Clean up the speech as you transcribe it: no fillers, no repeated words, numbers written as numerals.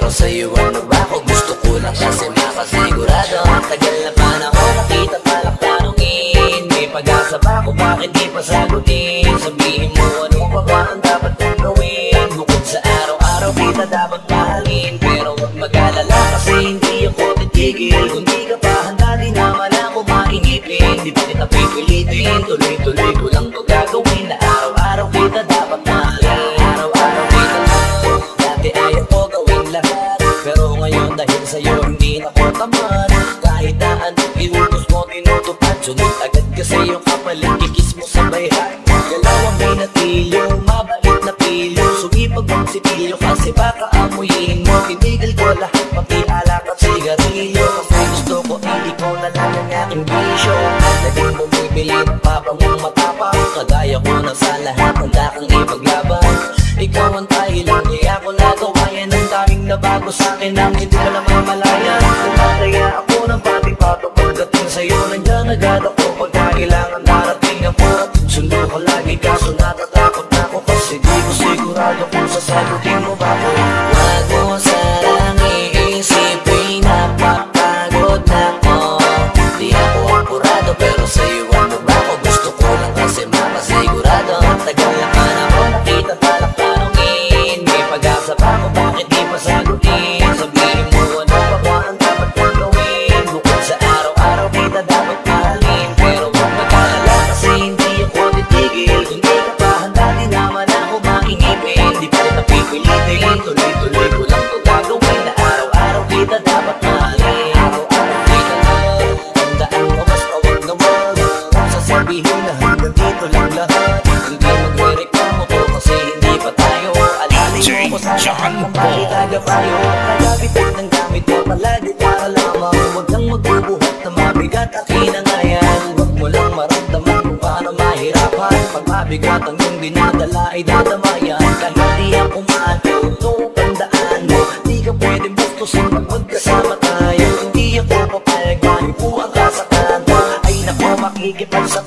pero sa'yo ano ba ako? Gusto ko lang kasi makasigurado. Tagal na panahon nakita palak tanongin, may pag-asa ba ako? Bakit di pa sagutin? Sabihin mo ano pa ba ang dapat kong gawin? Bukod sa araw-araw kita dapat mahalin, pero huwag mag-alala kasi hindi ako titigil. Kung di ka pa handa di naman ako maingipin. Di pa kita pipilitin, tuloy-tuloy ko lang to gagawin. Na araw-araw kita dapat mahalin, araw-araw kita mahal. Dati ayaw ko gawin lahat, pero ngayon dahil sa'yo hindi na ko tamad. Kahit na anong iutos mo tinutupad, sunod agad kasi yung kapalit kikis mo sa bayhan. Galaw ang binatilyo, mabait na pilyo, sumipag ang sipilyo kasi baka amuyin mo. Tinigil ko lahat pati alak at sigarilyo, kasi gusto ko ikaw na lang ang aking bisyo. Naging bumibili ng papangong matapang, kagaya ko na sa lahat handa kang ipaglaban. Ikaw ang dahilan, kaya ako nagawayan ng daming nabago sa'kin nang hindi ko na mamalayan. Tumataya ako ng pati-pato pagdating sa'yo, nandiyan agad ako pagka kailangan darating ako. Sundo ko lagi kaso natatakot na ako, kasi di ko sigurado kung sasagutin mo ba ako. Wag mo sarang iisipin, napapagod na ako. Di ako apurado pero sa'yo ano ba ako? Gusto ko lang kasi makasigurado. Tagal na panahon nakita palak tanongin, may pag-asa pa ako? Bakit di pa sagutin? Sabihin mo ano pa ba ang dapat kong gawin? Bukod sa araw-araw kita dapat mahalin, pero huwag mag-alala kasi hindi ako titigil. Kung di ka pa handa di naman ako maingipin. Di pa kita pipilitin, tuloy-tuloy ko lang to gagawin. Na araw-araw kita dapat mahalin, araw-araw kita mahal. Tandaan mo basta wag na wag kung sasabihin na hanggang dito lang lahat. Hindi magre-reklamo ko kasi hindi pa tayo. Alalayo ko sa lahat ng pakitagapayo. Nagabitag ng gamit mo palagi para lamang, huwag kang magbubuhat na mabigat at hinangayan. Huwag mo lang maramdaman kung paano mahirapan. Pag mabigat ang iyong dinadala ay dadamayan. Kahit di ako maano, tandaan mo, di ka pwedeng bastusin pag magkasama tayo. Hindi ako papayag, mahipuan ka sa kanta. Ay nako, makikipag sa